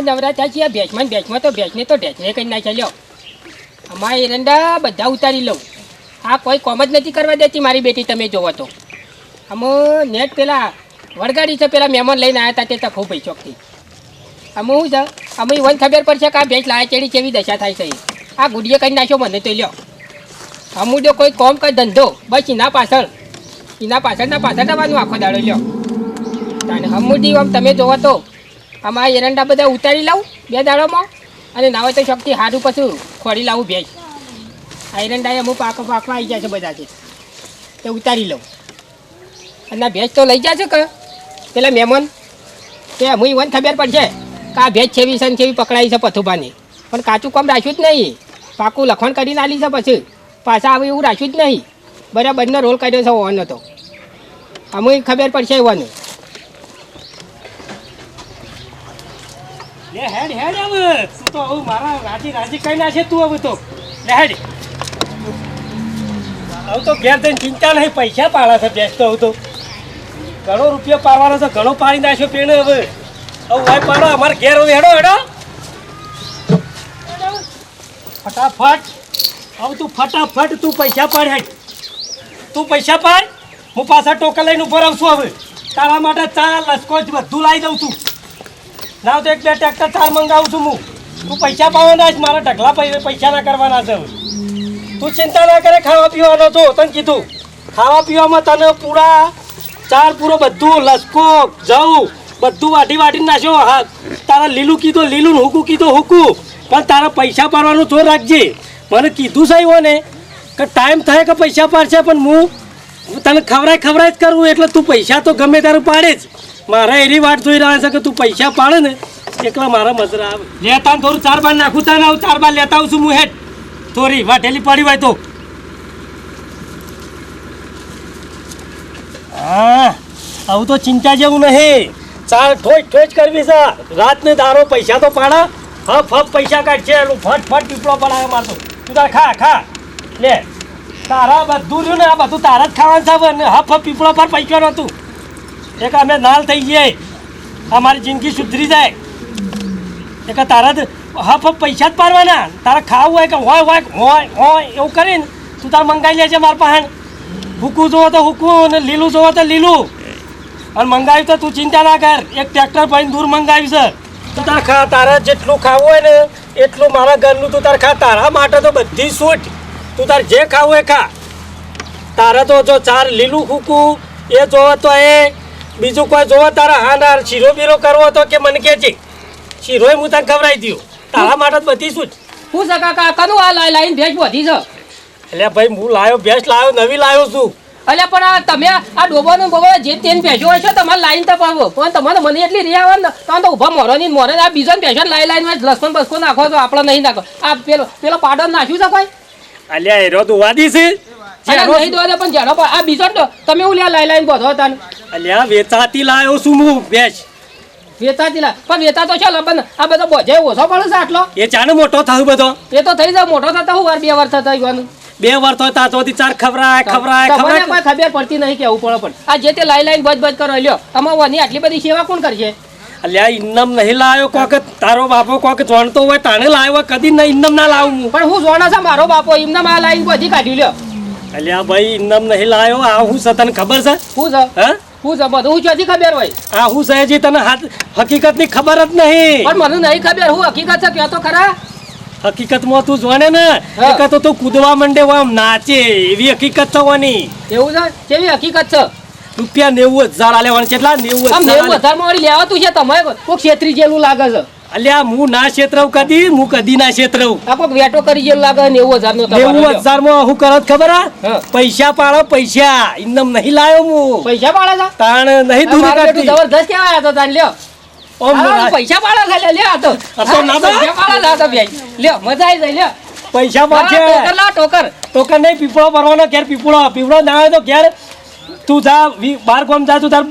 આ નવરા થાય છે ભેંસમાં તો ભેંસને તો ઢેચને કરી નાખ્યા લ્યો અમારા એરંડા બધા ઉતારી લઉં આ કોઈ કોમ જ નથી કરવા દેતી મારી બેટી તમે જોવો તો આમાં નેટ પેલા વળગાડી છે પેલા મહેમાન લઈને આવ્યા હતા તે તફો ભાઈ ચોકથી અમે શું છે અમે વન ખબર પડશે કે આ ભેંસ લાયા ચેડી કેવી દશા થાય છે આ ગુડીએ કરી નાખ્યો મને તો લ્યો અમુક જો કોઈ કોમ કોઈ ધંધો બસ એના પાછળ દવાનું આખો દાડો લ્યો અને હમુદી આમ તમે જોવો તો આમાં એરંડા બધા ઉતારી લાવું 2 દાડોમાં અને ના હોય તો શક્તિ સારું પછી ખોડી લાવું ભેંસ આ એરંડા અમુક પાકવા આવી જાય છે બધાથી તે ઉતારી લઉં અને આ ભેંસ તો લઈ જશે કે પેલા મહેમાન તે અમુક વન ખબર પડશે કે આ ભેંસ છેવી છે ને કેવી પકડાઈ છે પથુભાની પણ કાચું કામ રાખ્યું જ નહીં પાકું લખણ કરીને આલી છે પછી પાછા આવે એવું રાખ્યું જ નહીં બરાબરનો રોલ કાઢ્યો છે ઓવાનો તો અમુક ખબર પડશે એવાનું લે હેડ હવે તું તો હવે મારા રાજી કઈ નાખે તું હવે તો લે હેડ હવે તો ઘેર જઈને ચિંતા નહીં પૈસા પાડે છે ભેંસ તો હવે તો ઘણો રૂપિયો પાડવાનો છે ઘણો પાડી નાખ્યો પેણે હવે વાય પાડો અમારે ઘેર હવે હેડો ફટાફટ હવે તું ફટાફટ તું પૈસા પાડ હેડ તું પૈસા પાડ હું પાછા ટોકન લઈને ઉભો રહું છું હવે તારા માટે ચા લસકો જ બધું લાવી દઉં છું ના તો 1-2 ટ્રેક્ટર 4 મંગાવું છું હું તું પૈસા પાવાના જ મારા ઢગલા પૈસા ના કરવાના છે તું ચિંતા ના કરે ખાવા પીવાનો છો તને કીધું ખાવા પીવામાં તને પૂરા 4 પૂરો બધું લસકો જવું બધું વાટી નાખ્યો હા તારા લીલું કીધું લીલું હુકું કીધું હુકું પણ તારા પૈસા પાડવાનું જોર રાખજે મને કીધું છે એવું ને કે ટાઈમ થાય કે પૈસા પાડશે પણ હું તને ખવરાય જ કરવું એટલે તું પૈસા તો ગમે તારું પાડે જ મારા એની વાટ જોઈ રહ્યા છે કે તું પૈસા પાડે ને એકલા મારા મજરા આવે લેતા થોડું 4 બાર નાખું તને 4 બાર લેતા આવું છું હું હેઠ થોડી વાટેલી પડી હોય તો હા આવું તો ચિંતા જેવું નહીં ચાલ ઠોચ કરવી છે રાત ને દારો પૈસા તો પાડા હફ પૈસા કાઢશે ફટ પીપળો પડાવે મારતો તું તાર ખા લે તારા બધું રહ્યું ને આ બધું તારા જ ખાવાનું છે હફ પીપળો પર પૈસા નહોતું એક અમે નાલ થઈ જઈએ અમારી જિંદગી સુધરી જાય એક તારા જ હફ પૈસા જ પાડવાના તારા ખાવું હોય કે હોય એવું કરીને તું તાર મંગાવી લેજે મારા પાસે હુકું જોવો તો હુકું અને લીલું જોવો તો લીલું અને મંગાવ્યું તો તું ચિંતા ના કર એક ટ્રેક્ટર ભાઈને દૂર મંગાવ્યું છે તું તાર ખા તારા જેટલું ખાવું હોય ને એટલું મારા ઘરનું તું તાર ખા તારા માટે તો બધી છૂટ તું તાર જે ખાવું એ ખા તારે તો જો 4 લીલું હુકું એ જોવો તો એ બીજું કોઈ જોવો તારા હાનાર શીરો બીરો કરવો તો કે મને કહેજે શીરોય હું તને ખવડાવી દઉં તારા માટે બધી છૂટ હું છે કાકા કનું આ લાઈન ભેંસ વધી છે એટલે ભાઈ હું ભેંસ લાવ્યો નવી લાવ્યો છું એટલે પણ આ તમે આ ડોબાનું બોબા જે તેન ભેંસો હોય છે તમારે લાઈન તપાવો પણ તમારે મને એટલી રહ્યા આવે ને તો ઊભા મોરો આ બીજો ભેંસો લાઈન લસણ બસકો નાખો તો આપણે નહીં નાખો આ પેલો પાડો નાખ્યું છે કોઈ અલ્યા એરો તું વાદી છે નહીં દોડે પણ જાણો આ બીજો તમે હું લ્યા લાઈન બધો હતા અલ્યા વેચાતી લાવ્યો છું હું ભેંસ વેચાતી લા પણ વેચા તો છે પણ આ બધો બોજે ઓછો પડે છે આટલો એ ચાને મોટો થયું બધો એ તો થઈ જાય મોટો થતા હું 2 વાર થતા ગયું 2 વાર તો તાતોથી 4 ખવરાય કોઈ ખબર પડતી નહીં કેવું પડે પણ આ જે તે લાઈન બજ કરો લ્યો અમાવાની આટલી બધી સેવા કોણ કરશે અલ્યા ઇન્નમ નહીં લાવ્યો કોક તારો બાપો કોક જોણતો હોય તાણે લાવ્યો કદી નહીં ઇન્નમ ના લાવું પણ હું જોણા છે મારો બાપો એમને આ લાઈન બધી કાઢી લ્યો અલ્યા ભાઈ ઇન્નમ નહીં લાવ્યો આ હું છે તને ખબર છે હું છે હા હું છે બધું હું ચોથી ખબર હોય આ હું છે જે તને હકીકતની ખબર જ નહીં પણ મને નહીં ખબર હું હકીકત છે કે તો ખરા હકીકતમાં તું જોણે ને એક તો તું કૂદવા માંડે આમ નાચે એવી હકીકત થવાની એવું છે કેવી હકીકત છે રૂપિયા 90,000 આલેવાના કેટલા 90,000 માં લેવાતું છે તમે કોઈ ક્ષેત્રી જેવું લાગે છે અલ્યા હું ના ક્ષેત્રવ કદી ના ક્ષેત્રવ આ કોઈ વેટો કરી જેવું લાગે 90,000 નો 90,000 માં હું કરત ખબર પૈસા પાડો પૈસા ઇન્નમ નહીં લાયો હું પૈસા પાડે છે તાણ નહીં દૂર કરતી જબરદસ્ત કેવાય તો તાન લ્યો પૈસા પાડે ખાલી લ્યો આ તો પૈસા પાડે તો ભાઈ લ્યો મજા આવી જાય લ્યો પૈસા પાડે ટોકર નહીં પીપળો ભરવાનો ઘેર પીપળો ના હોય તો ઘેર તું જા 12 ગામ જા તું તાર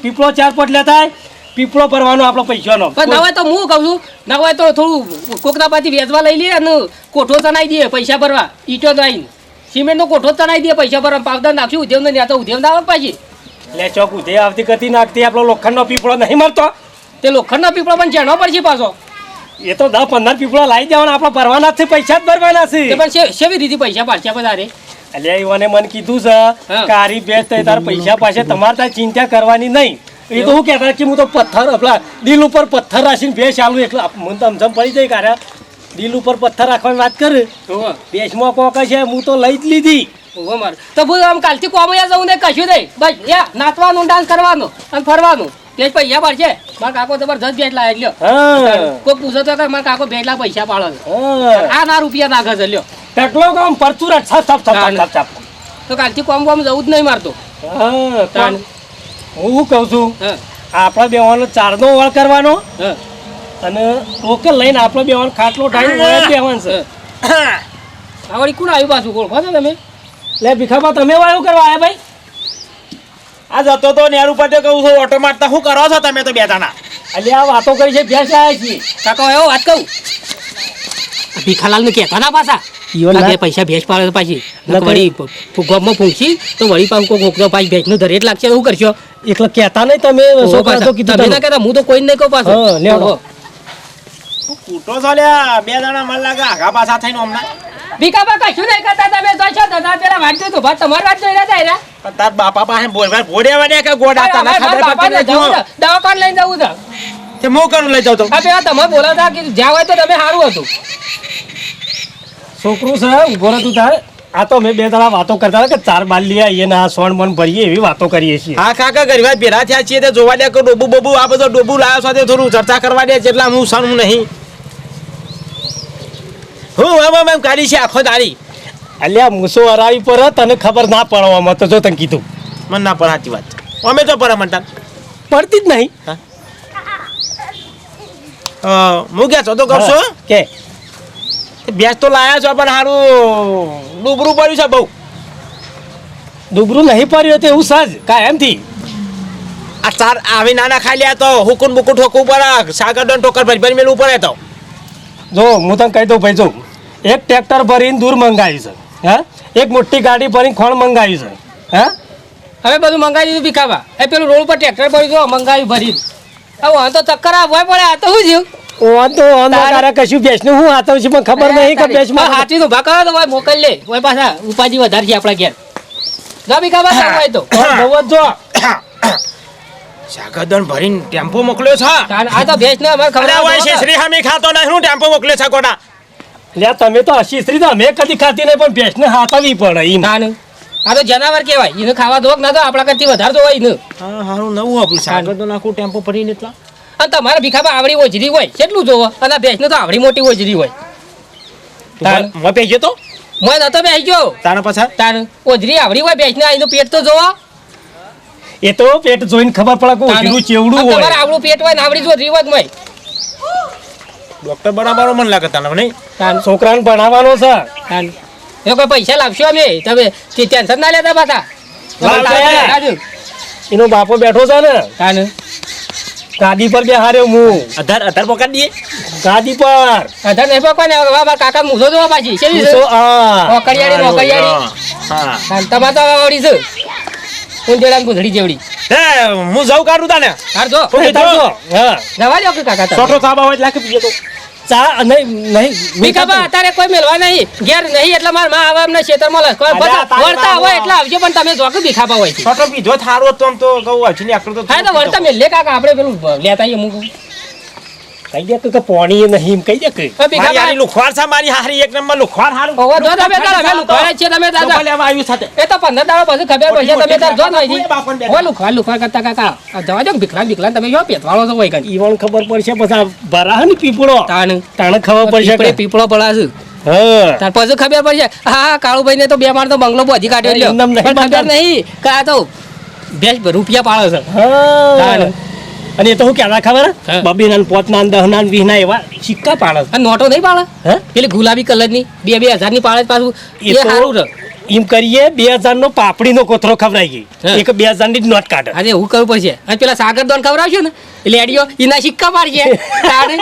પીપળો 4 પોટ લેતા પીપળો ભરવાનો આપણો પૈસાનો પણ ના હોય તો હું કહું છું ના હોય તો થોડું કોકરાપાથી વેચવા લઈ લે અને કોઠો ચણાઈ દે પૈસા ભરવા ઈટો આવીને સિમેન્ટનો કોઠો ચણાઈ દે પૈસા ભરવા પાવદર નાખ્યું ઉદ્યોગ ને તો ઉદ્યોગ ના આવે પાછી લે ચોક ઉધે આવતી ગતિ નાખતી આપણો લોખંડનો પીપળો નહીં મળતો તે લોખંડનો પીપળો પણ જેનો પડશે પાછો એ તો 10-15 પીપળો લાવી દેવાના, આપણા ભરવાના જ છે, પૈસા જ ભરવાના છે. તે પણ શેવી રીતે પૈસા પાછા બધા રે અલ્યા ઈવને મને કીધું છે હા. કે આરી ભેંસ થઈ તાર પૈસા પાસે તમારે તાર ચિંતા કરવાની નહીં. એ તો હું કહેતા કે હું તો પથ્થર આપલા દિલ ઉપર પથ્થર રાખીને ભેંસ આલું એકલા મને તો સમજમ પડી જાય કારે દિલ ઉપર પથ્થર રાખવાની વાત કરે ઓહો ભેંસમાં કોક છે હું તો લઈ જ લીધી. ઓહો માર તો હું આમ કાલથી કોમયા જવું ને કશું નહીં બસ યા નાચવાનું ડાન્સ કરવાનું અને ફરવાનું તે જ પૈસા પડશે મારા કાકો જબરજસ્ત ભેટ લાવે લ્યો હા કોઈ પૂછો તો કે મારા કાકો ભેટલા પૈસા પાડે છે હા આ ના રૂપિયા નાખે છે લ્યો ટકલો કામ પરચુર છપ છપ છપ છપ છપ. તો કાલથી કોમ જવું જ નહીં મારતો હા તાણ. હું કહું છું હા આપણા બેવાનો ચારનો વાળ કરવાનો હા અને ટોકન લઈને આપણો બેવાનો ખાટલો ટાઈમ વળે બેવાનું છે. આ વળી કોણ આવ્યું પાછું ઓળખો છો તમે લે ભીખાબા તમે વાયો કરવા આયા ભાઈ? આ જતો તો નેરું પટે કહું છું ઓટો મારતા શું કરો છો તમે તો બે જણા? અલ્યા આ વાતો કરી છે ભેંસ આયા છીએ. કાકા એવો વાત કહું ભીખાલાલ ને કહેતા ના પાછા ઈવન ના- બે પૈસા ભેંસ પાડે તો પાછી ના વળી ગોમમાં પૂંછી તો વળી પાછું કોઈ કોકનો પાછી ભેંસનું ધરેટ લાગશે તો શું કરશો એકલા કહેતા નહીં તમે છોકરા તો કીધું તમે તમે. ના કહેતા હું તો કોઈ નહીં કહું પાછું હા, લ્યો. ઓહો. તું કૂટો છો લ્યા બે જણા મને લાગે આગા પાછા થઈને હમણાં. ભીખાબા કશું નહીં કરતા તમે તો છો દાદા પેલા વાત જોઈ તો ભાત તમારી વાત જોઈ રહ્યા હતા પણ તાર બાપા પાસે ભોડ્યા વાડ્યા કે ગોડા તને ખબર પડતી નથી. દવાખાને લઈને જવું છે તે હું કરું લઈ જાઉં તો આ પેલા તમે બોલાતા કે જ્યાં હોય તો તમે સારું હતું છોકરું છે ઉભો રહે તું તારે આ તો મેં બે દાડા વાતો કરતા હતા કે ચાર બાલ લઈ આવીએ ને આ સોણ મન ભરીએ એવી વાતો કરીએ છીએ. હા કાકા ગરીબા ભેરા થયા છીએ તે જોવા દે કે ડોબુ બબુ આ બધો ડોબુ લાવ્યો સાથે થોડું ચર્ચા કરવા દે જેટલા હું સણું નહીં હું એમ કાઢી છે આખો દારી અલ્યા મૂસો હરાવી પર તને ખબર ના પડવામાં તો જો તને કીધું મને ના પર સાચી વાત છે અમે તો પર મનતા પડતી જ નહીં. હું ક્યાં છો તો કરશો હા, કે ભેંસ તો લાયા છો પણ સારું ડૂબરું પડ્યું છે બહુ ડુબરું નહીં પડ્યું તો એવું સજ કાયમથી આ ચાર આવી નાના ખાઈ લ્યા તો હુકુન બુકુન ઠોકવું પડે સાગર ડન ઠોકર ભરી ભરી મેળવું પડે તો જો હું તને કહી દઉં ભાઈ જો એક ટ્રેક્ટર ભરીને દૂર મંગાવ્યું છે હા એક મોટી ગાડી ભરીને ખોણ મંગાવ્યું છે હા હવે બધું મંગાવી દીધું ભીખાબા એ પેલું રોડ ઉપર ટ્રેક્ટર ભરી દો મંગાવી ભરી હવે આ તો ચક્કર આવવા પડે આ તો શું થયું ઓ તો તારા કશું ભેંસનું હું આતો છે પણ ખબર નહીં કે ભેંસમાં હાથી નું ભાગ તો ભાઈ મોકલ લે ઓય પાછા ઉપાધિ વધારે છે આપણા ઘેર જો ભીખાબા સારું હોય તો બહુ જ જો સાગર ડન ભરીને ટેમ્પો મોકલ્યો છે આ તો ભેંસ ને અમારે ખબર અરે ઓય શ્રી હામી ખાતો નહીં હું ટેમ્પો મોકલ્યો છે કોડા લ્યા તમે તો અશીશ્રી તો અમે કદી ખાતી નહીં પણ ભેંસને હાથવી પડે ઈ આ તો જનાવર કહેવાય એને ખાવા દો ના તો આપણા કરતી વધારે તો હોય ને હા હારું નવું આપણું સાગર તો નાખું ટેમ્પો ભરીને એટલા અને તમારા ભીખાબા આવડી ઓજરી હોય કેટલું જોવો અને ભેંસ ને તો આવડી મોટી ઓજરી હોય હું પેજો તો મોય નતો બેસી ગયો તારા પાછા તાર ઓજરી આવડી હોય ભેંસ ને આનું પેટ તો જોવો એ તો પેટ જોઈને ખબર પડે કે ઉજરું ચેવડું અને તમારે હોય આવડું પેટ હોય ને આવડી જો રીવત હોય ડોક્ટર બરાબર મને લાગે તને નહીં છોકરાને ભણાવવાનો છે એ કોઈ પૈસા લાવશો અમે તમે ટેન્શન ના લેતા પાછા લાવશે. એનો બાપો બેઠો છે ને તાને ગાદી પર બેહાર્યો હું અધાર પકડ દઈએ ગાદી પર અધર નહીં પકવા ને મારા કાકા મૂસો જોવા પાછી છે મૂસો, હા. નોકરિયાળી હા તમારે તો આવડી છે ઊંધેડા ગુંધડી જેવડી હે હું જઉં કાઢું તાને હાર જો ઓકે, જો. હા જવા દો કે કાકા તમે. છોટો થાબા હોય લાખી પીએ તો ચા નહીં નહીં ભીખાબા અત્યારે કોઈ મેળવા નહીં ઘેર નહીં એટલે મારા માં આવે એમને ખેતરમાં લસ અલ્યા, તારી વળતા હોય બાબો. એટલે આવજો પણ તમે જો કે ભીખાબા હોય છે છોટો પીધો થારો તો આમ તો કહું હજી ને આકડો તો હા તો વળતા મેલે કાકા આપણે પેલું લેતા આવીએ મૂકું કહી દે કે પોણી નહીં કહી દે કે મારી ભીખાબા હારી લુખવાડ છે મારી હારી એક નંબર લુખવાડ હારું ઓહો, જો તમે તાર અમે લુખવાડ જ છીએ, તમે દાદા. તો લેવા આવ્યું સાથે એ તો 15 દાડા પછી ખબર પડશે તમે તાર જો નહીં કોઈ બાપણ બેઠા. ઓય લુખવાડ કરતા કાકા આ જવા દો ભીખલા તમે જો પેટવાળો છો હોય કઈ ઈવણ ખબર પડશે પછી આ ભરા ને પીપળો તાણ તાણે ખબર પડશે કે પીપળો પડાશે હા તાર પછી ખબર પડશે હા કાળુભાઈ ને તો બે માર તો બંગલો બોધી કાઢ્યો લ્યો એમ નામ નહીં પણ ખબર બાંધવાનું. નહીં કે આ તો ભેંસ રૂપિયા પાડે છે હા તાણે. અને એ તો હું કહેતા ખબર હા. બબીના ને પોતના ને દહના ને વીસના એવા સિક્કા પાડે છે. અને નોટો નહીં પાડે હે પેલી ગુલાબી કલરની 2,000 ની પાડે છે પાછું એ એ તો સારું છે એમ કરીએ 2000 નો પાપડીનો કોથળો ખવડાવી ગઈ હા. એક 2000 ની જ નોટ કાઢે આજે એવું કરવું પડશે અને પેલા સાગર દોન ખવડાવશો ને એટલે એડિયો એના સિક્કા પાડશે તાણે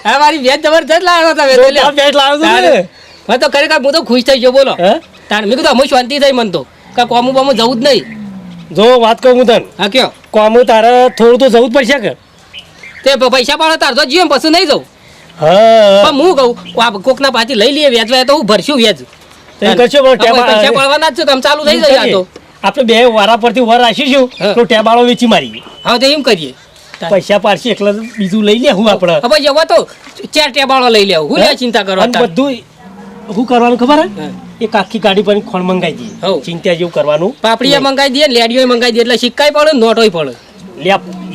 હવે મારી ભેંસ જબરજસ્ત લાવ્યો તમે તો લ્યો. ભેંસ લાવ્યો છું તાણે. ને. હવે તો ખરેખર હું તો ખુશ થઈ ગયો બોલો હે? તાણે મેં કીધું અમે શાંતિ થઈ મન તો કે કોમું બામું જવું જ નહીં જો વાત કહું હું તને હા કયો કોમ તારે થોડું તો જવું જ પડશે કે તે પૈસા પાડો તાર તો જીવ પછી નહીં જવું હા પણ હું કહું આ કોકના પાછી લઈ લઈએ વેચવા તો હું ભરશું વેચ તો એ કરશો પણ પૈસા પડવાના જ છે તમે ચાલુ થઈ જાય આ તો આપણે બે વારા પરથી વર રાખીશું હા. તો ટેબાળો વેચી મારી હા તો એમ કરીએ પૈસા પાડશે એટલે બીજું લઈ લે હું આપણે હવે જવા તો 4 ટેબાળો લઈ લેવું હું લે ચિંતા કરો અને બધું શું કરવાનું ખબર હે હા. એક આખી ગાડી પર ખોણ મંગાઈ દઈએ હઉ. ચિંતા જેવું કરવાનું પાપડીએ મંગાઈ દે લેડીઓ મંગાઈ દે એટલે સિક્કાય પડે નોટોય પડે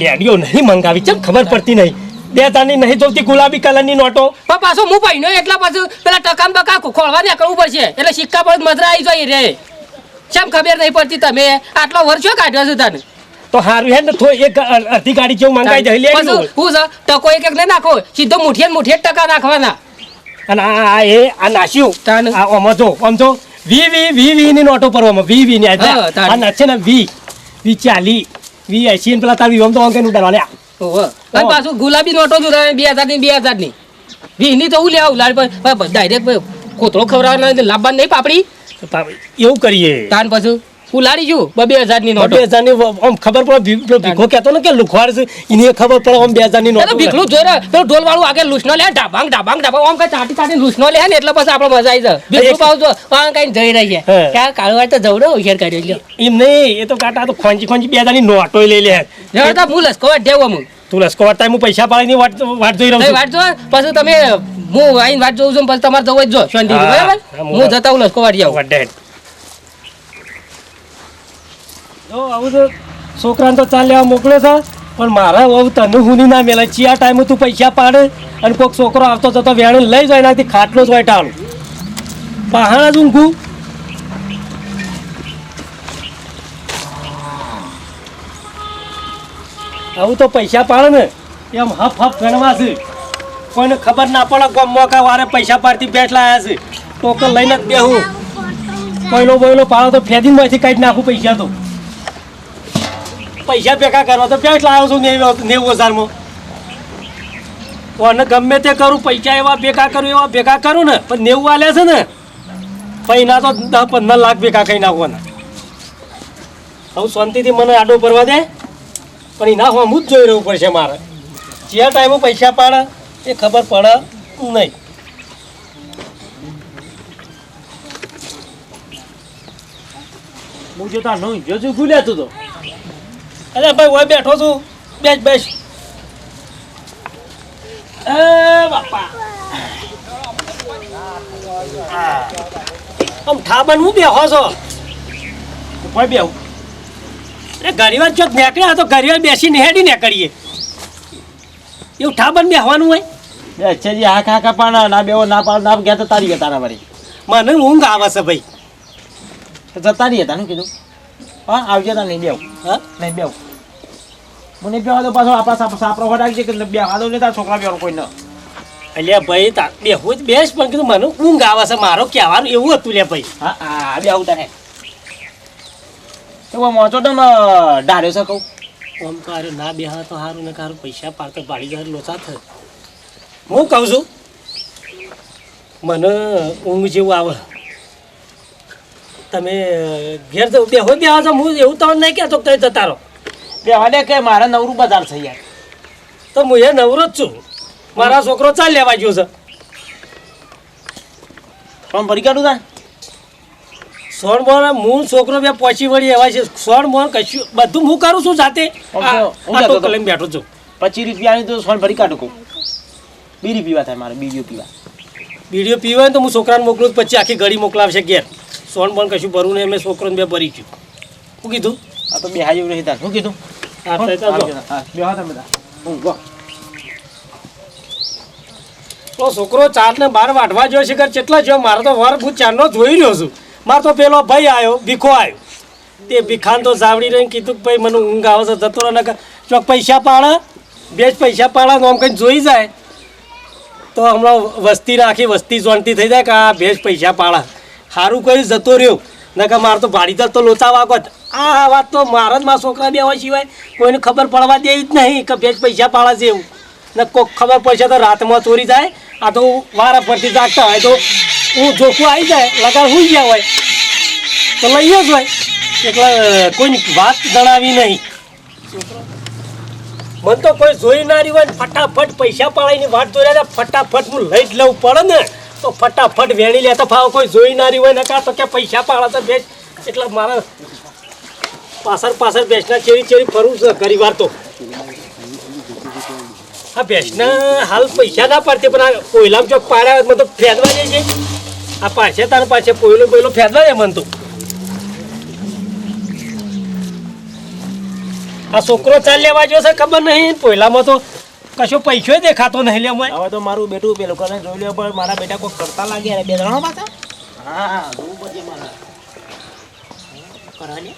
લેડીઓ નહીં મંગાવી ચમ ખબર પડતી નહીં 2 તારની નહીં જોતી ગુલાબી કલરની નોટો પણ પાછો હું ભાઈ નો એટલા પાછું પેલા ટકામ બકા ખોળવા ને કરવું પડશે એટલે સિક્કા પર મજરા આવી જાય રે કેમ ખબર નહીં પડતી તમે આટલો વર્ષો કાઢ્યો છો તને તો હારું હે ને તો એક અડધી ગાડી જેવું મંગાઈ દે પછી લેડીઓ હું છે ટકો એક ને નાખો સીધો મુઠીએ જ ટકા નાખવાના અને આ નાસ્યું તાન. આ આમાં જો આમ જો વી ની નોટો પરવામાં વી ની હા, તાન. આ નાચે ને વી 40 80 ને પેલા તારી આમ તો આમ કઈ ઉડાડવા લે ઓહો અને પાછું ગુલાબી નોટો જો 2000 ની 2000 ની 20 ની તો હું લેવા લાડ પર ડાયરેક્ટ કોતરો ખવડાવવાનો લાભવાન નહીં પાપડી એવું કરીએ તાન પછી ઉલાડી છું 2000 ની નોટો 2000 ની આમ ખબર પડે ભીખો કહેતો ને કે લુખવાડ છે એને ખબર પડે આમ 2000 ની એ તો નોટો ભીખલું જોઈ રહ્યો પેલો ઢોલ વાળું આગળ લૂસનો લે ડાબાંગ આમ કઈ ચાટી લૂસનો લે ને એટલે પછી આપણે મજા આવી જાય ભીખલું પાવ જો આમ કઈ જઈ રહી છે હા. ક્યાં કાળવા તો જવડો હોશિયાર કર્યો લ્યો એમ નહીં એ તો કાટા તો ખોંચી 2000 ની નોટો લઈ લે જવડતા હું લસકો દેવો હું તું લસકો વાટતા હું પૈસા પાડીની વાટ જોઈ રહ્યો તમે છું વાટ જો પછી તમે હું આઈને વાટ જોઉં છું પછી તમારે જવું જ જો શાંતિ હા, બરાબર હા, હું જતા હું લસકો વાટી આવું વડે જો આવું તો છોકરાને તો ચાલ લેવા મોકલ્યો છે પણ મારા હવે તને હુની ના મેલે ચિયા ટાઈમે તું પૈસા પાડે અને કોઈક છોકરો આવતો જતો વેણે લઈ જાય એનાથી ખાટલો જ હોય ટાળું પહાણા જ ઊંઘું આવું તો પૈસા પાડે ને એમ હફ ગણવા છે કોઈને ખબર ના પડે કોમ મોકા વારે પૈસા પાડતી બેઠ લાયા છે ટોકન લઈને જ બેહું કોઈનો બોઈનો પાડો તો ફેદીમાંથી કાઢી નાખું પૈસા તો પૈસા ભેગા કરવા તો બેઠ લાવ્યો છું 90,000માં કોને ગમે તે કરું પૈસા એવા ભેગા કરું ને પણ 90 વાલ્યા છે ને પૈના તો 10-15 લાખ ભેગા કરી નાખવાના હવે શાંતિથી મને આડો ભરવા દે પણ એના હું જ જોઈ રહેવું પડશે મારે જ્યાં ટાઈમે પૈસા પાડે એ ખબર પડે નહીં હું જોતા નહીં જોજુ ભૂલ્યા તું તો અરે ભાઈ હું બેઠો છું બેસ એ બાપા આમ ઠાબન હું બેહો છો કોઈ બેહું અરે ઘણીવાર ચોક નીકળ્યા તો ઘણીવાર બેસીને હેડી નીકળીએ એવું ઠાબન બેહવાનું હોય અચ્છા જી હા પાણા ના બેવો ના પાડ ના ગયા તો તારી ગયા તારા વાળી મને ઊંઘ આવે છે ભાઈ જતા નહીં હતા કીધું હા આવજે તા નહીં બેવ હા નહીં બેવ મને બેવા તો પાછો આપણા સાપરો ફટાક છે કે બેવા દો ને તારા છોકરા બેવાનો કોઈ ન અલ્યા ભાઈ બેહું જ બેસ પણ કીધું મને ઊંઘ આવે છે મારો કહેવાનું એવું હતું લે ભાઈ હા હા બેવું તારે તો મોચો તો ડાર્યો છે કહું આમ તો અરે ના બેહા તો સારું ને કારું પૈસા પાડતો પાડી જાય લોચા થાય હું કહું છું મને ઊંઘ જેવું આવે તમે ઘેર બેહો બેહા છો હું એવું તો નહીં કહેતો કે તમે જતા રહો બેવા દે કે મારે નવરું બજાર થઈ યાર તો હું એ નવરો જ છું મારા છોકરો ચાલ લેવા ગયો છે પણ ભરી કાઢું તા સોળ મોણ હું છોકરો બે પહોંચી વળી એવા છે સોળ મોણ કશું બધું હું કરું છું જાતે હું જતો હતો. લઈને બેઠો છું 25 રૂપિયાની તો સોન ભરી કાઢું કહું બીડી પીવા થાય મારે બીડીઓ પીવા વિડીયો પીવા હોય ને તો હું છોકરાને મોકલું પછી આખી ઘડી મોકલાવશે ઘેર સોન પણ કશું ભરવું નહીં મેં છોકરાને બે ભરી ગયું શું કીધું આ તો બે હાજર નહીં તાર શું કીધું હા તો એ તો જો. હા બેવા તમે તાર હું ગો તો છોકરો 4 ને 12 વાટવા જોયો છે કે કેટલા જો મારો તો વાર હું 4 નો જોઈ રહ્યો છું મારો તો પેલો ભાઈ આવ્યો ભીખો આવ્યો તે ભીખાન તો જાવડી રહીને કીધું કે ભાઈ મને ઊંઘ આવે છે જતો રહે ને ચોક પૈસા પાડે બે જ પૈસા પાડે આમ કંઈ જોઈ જાય તો હમણાં વસ્તી રાખી વસ્તી જોનતી થઈ જાય કે આ ભેજ પૈસા પાડા સારું કરી જતો રહ્યો ને કે મારે તો ભાડીદાર તો લોચા વાગત આ વાત તો મારા જ મારા છોકરા બે હોય સિવાય કોઈને ખબર પડવા દેવી જ નહીં કે ભેજ પૈસા પાડે છે એવું ને કોઈક ખબર પડશે તો રાતમાં ચોરી જાય આ તો વારા પરથી જાગતા હોય તો હું જોખું આવી જાય લગાડ હોઈ ગયા હોય તો લઈએ જ હોય એટલે કોઈની વાત જણાવી નહીં મને તો કોઈ જોઈ ના રહ્યું હોય ને ફટાફટ પૈસા પાડાની વાત જોઈ રહ્યા ફટાફટ હું લઈ જ લઉં પડે ને તો ફટાફટ વેણી લેતા ફાવ કોઈ જોઈ ના રહ્યું હોય ને કાં તો કે પૈસા પાડા તો બેસ એટલે મારા પાછળ બેસના ચેરી ફરવું છે ઘણી વાર તો આ ભેંસના હાલ પૈસા ના પડતી પણ આ કોયલામ ચોક પાડ્યા મને તો ફેદવા જાય છે આ પાછે તાર પાછે કોયલો ફેદવા જાય મને તો આ છોકરો ચાલ લેવા જો છે ખબર નહીં કોયલામાં તો કશો પૈસો દેખાતો નહીં લે હવે તો મારું બેટું પેલું કરે જોઈ લે પણ મારા બેટા કોઈ કરતા લાગે બે ત્રણ પાછા હા જોવું પડશે મારા કરવાની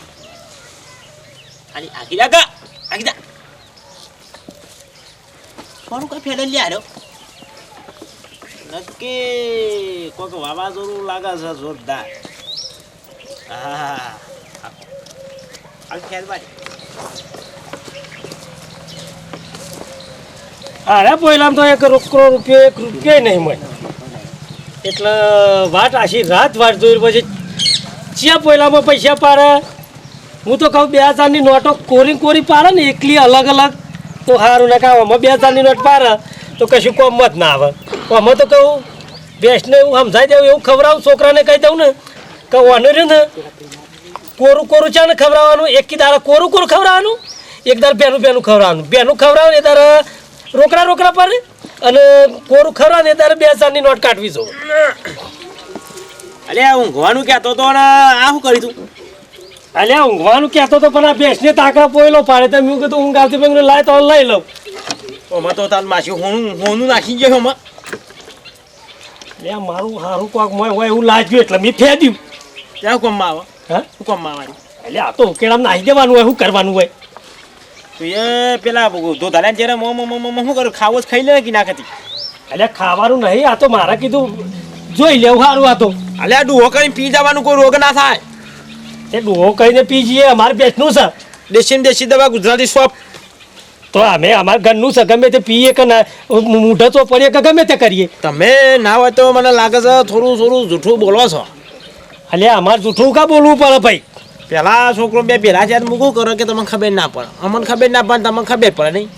આખી જા કોનું કઈ ફેડે લ્યા નક્કી કોઈક વાવાઝોડું લાગે છે જોરદાર હા અરે પહેલાં તો 1 રૂપિયો નહીં મળે એટલે વાત આશી રાત વાત જોઈ પછી જ્યાં પહેલામાં પૈસા પાડે હું તો કહું 2000ની નોટો કોરી પાડે ને એકલી અલગ અલગ તો સારું ના કામ આમાં 2000ની નોટ પાડે તો કશું કોમ જ ના આવે આમાં તો કહું બેસને એવું સમજાઈ દેવું એવું ખવડાવું છોકરાને કહી દઉં ને કે ઓને રહ્યું ને કોરું છે ને ખવડાવવાનું એક દાડા કોરું ખવડાવવાનું એક દાડા બેનું ખવડાવવાનું એ દાડા રોકડા પર અને કોરું ખવડાવે એ દાડા 2000ની નોટ કાઢવી જો અલ્યા ઊંઘવાનું કહેતો તો ને આ શું કરી તું અલ્યા ઊંઘવાનું કહેતો તો પણ આ ભેંસને તાકા પોયલો પાડે તો મેં કીધું ઊંઘ આવતી પેલું લાય તો લઈ લઉં ઓમાં તો તાર માસી હોનું નાખી ગયો ઓમાં લે મારું સારું કોક હોય એવું લાગ્યું એટલે મેં ફેદ્યું ત્યાં હુકમમાં આવે હા હુકમમાં આવવાની એટલે આ તો ઉકેલામાં નાખી દેવાનું હોય શું કરવાનું હોય તો એ પેલા ધોધાને જયારે શું કરું ખાવો જ ખાઈ લે કે ના ખાતી એટલે ખાવાનું નહીં આ તો મારા કીધું જોઈ લેવું સારું આ તો અલ્યા ડૂહો કરીને પી જવાનું કોઈ રોગ ના થાય એ ડોહો કહીને પી જઈએ અમારે ભેંસનું છે દેશી દવા ગુજરાતી શોપ તો અમે અમારા ઘરનું છે ગમે તે પીએ કે ના મૂઢો ચોપડીએ કે ગમે તે કરીએ તમે ના હોય તો મને લાગે છે થોડું જૂઠું બોલો છો એટલે અમારે જૂઠું કા બોલવું પડે ભાઈ પેલા છોકરો બે ભેલા છે મૂકું કરો કે તમને ખબર ના પડે અમને ખબર ના પડે તમને ખબર પડે નહીં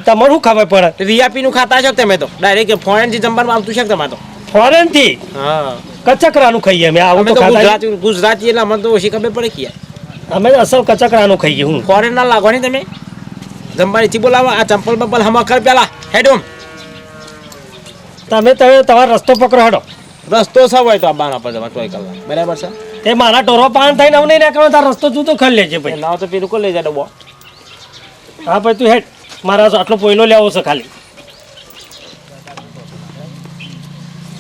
તમારે શું ખબર પડે રિયાપીનું ખાતા છો તમે તો ડાયરેક્ટ ફોરેનથી જમવાનું આવતું છે તમારે તો ફોરેન થી હા કચકરાનું ખાઈએ અમે આવું તો ગુજરાતી એટલે અમને તો ઓછી ખબર પડે કે અમે અસલ કચકરાનું ખાઈએ હું ફોરેન ના લાગો ને તમે જમવાનીથી બોલાવો આ ચંપલ બંપલ હમા કર પેલા હેડોમ તમે તમારો રસ્તો પકડો હેડો રસ્તો સબ હોય તો આ બાના પર જવા 2 કલાક બરાબર છે એ મારા ટોરો પાન થઈને અમને ના કરો તાર રસ્તો તું તો ખાઈ લેજે ભાઈ ના તો પેલું કો લઈ જાય ડબ્બો હા ભાઈ તું હેડ મારા આટલો પોયલો લેવો છે ખાલી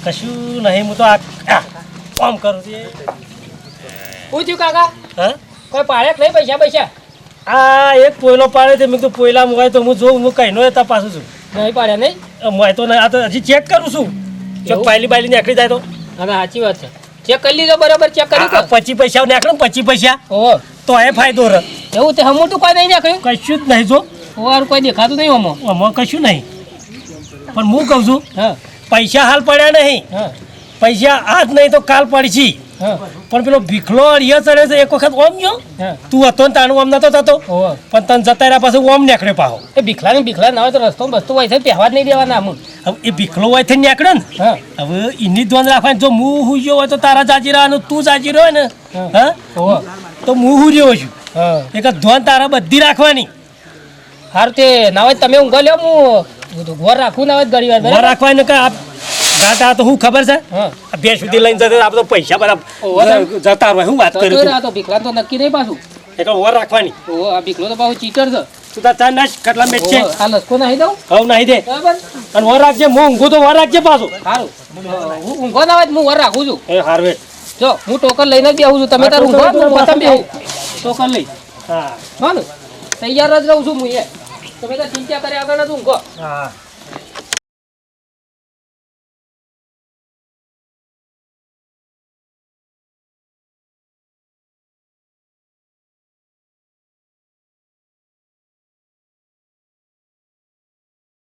કશું નહીં હું તો આ કામ કરું છું શું થયું કાકા હા કોઈ પાડે નહીં પૈસા આ એક પોયલો પાડે છે મેં કીધું પોયલા મુવાય તો હું જોઉં હું કહીનો એ તપાસું છું નહીં પાડ્યા નહીં મુવાય તો નહીં આ તો હજી ચેક કરું છું જો બાયલી નીકળી જાય તો હા સાચી વાત છે ચેક કરી લીધો બરાબર ચેક કરી તો 25 પૈસા નીકળે 25 પૈસા ઓહો તો એ ફાયદો રહે એવું તે હમું કોઈ નહીં નાખ્યું કશું જ નહીં જો ઓવાર કોઈ દેખાતું નહીં અમો આમાં કશું નહીં પણ હું કહું છું હા પૈસા હાલ પડ્યા નહીં હા પૈસા આજ નહીં તો કાલ પડશે હા પણ પેલો ભીખલો અડિયો ચડે છે એક વખત ઓમ ગયો હા તું હતો ને તાણું ઓમ નતો થતો ઓહો પણ તને જતા રહ્યા પાછું ઓમ નીકળે પાહો એ ભીખલા ના હોય તો રસ્તો બસતો હોય છે પહેવા જ નહીં દેવાના અમુક હવે એ ભીખલો હોય થઈ નીકળે ને હા હવે એની ધ્યાન રાખવાની જો હું હુઈ હોય તો તારા જાજી રહેવાનું તું જાજી રહ્યો ને હા ઓહો તો હું હુઈ છું હા એક ધ્યાન તારા બધી રાખવાની હારું તે ના હોય તમે ઊંઘો લ્યો હું ઘોર રાખું ના હોય ઘણી વાર ઘર બરાબર રાખવાની કે આ ગાતા તો હું ખબર છે હા આ બે સુધી લઈને જતા આપણે તો પૈસા ઓહો, બધા જતા રહે હું વાત કરું છું તો ભીખલા તો નક્કી નહીં પાછું એટલે ઓર રાખવાની ઓહો આ ભીખલો તો પાછું ચીટર છે તું તાર ચા નાખ કેટલા મેચ છે ઓહો, આ લસકો નાખી દઉં હવ નાહી દે બરાબર અને વર રાખજે હું ઊંઘું તો વર રાખજે પાછું સારું હું ઊંઘો ના હોય તો હું વર રાખું છું એ હારવે જો હું ટોકન લઈને જ બેહું છું તમે તાર ઊંઘો હું પોતામ બેહું ટોકન લઈ હા હા ને તૈયાર જ રહું છું હું એ તમે તાર ચિંતા કર્યા આગળ નથી ઊંઘો હા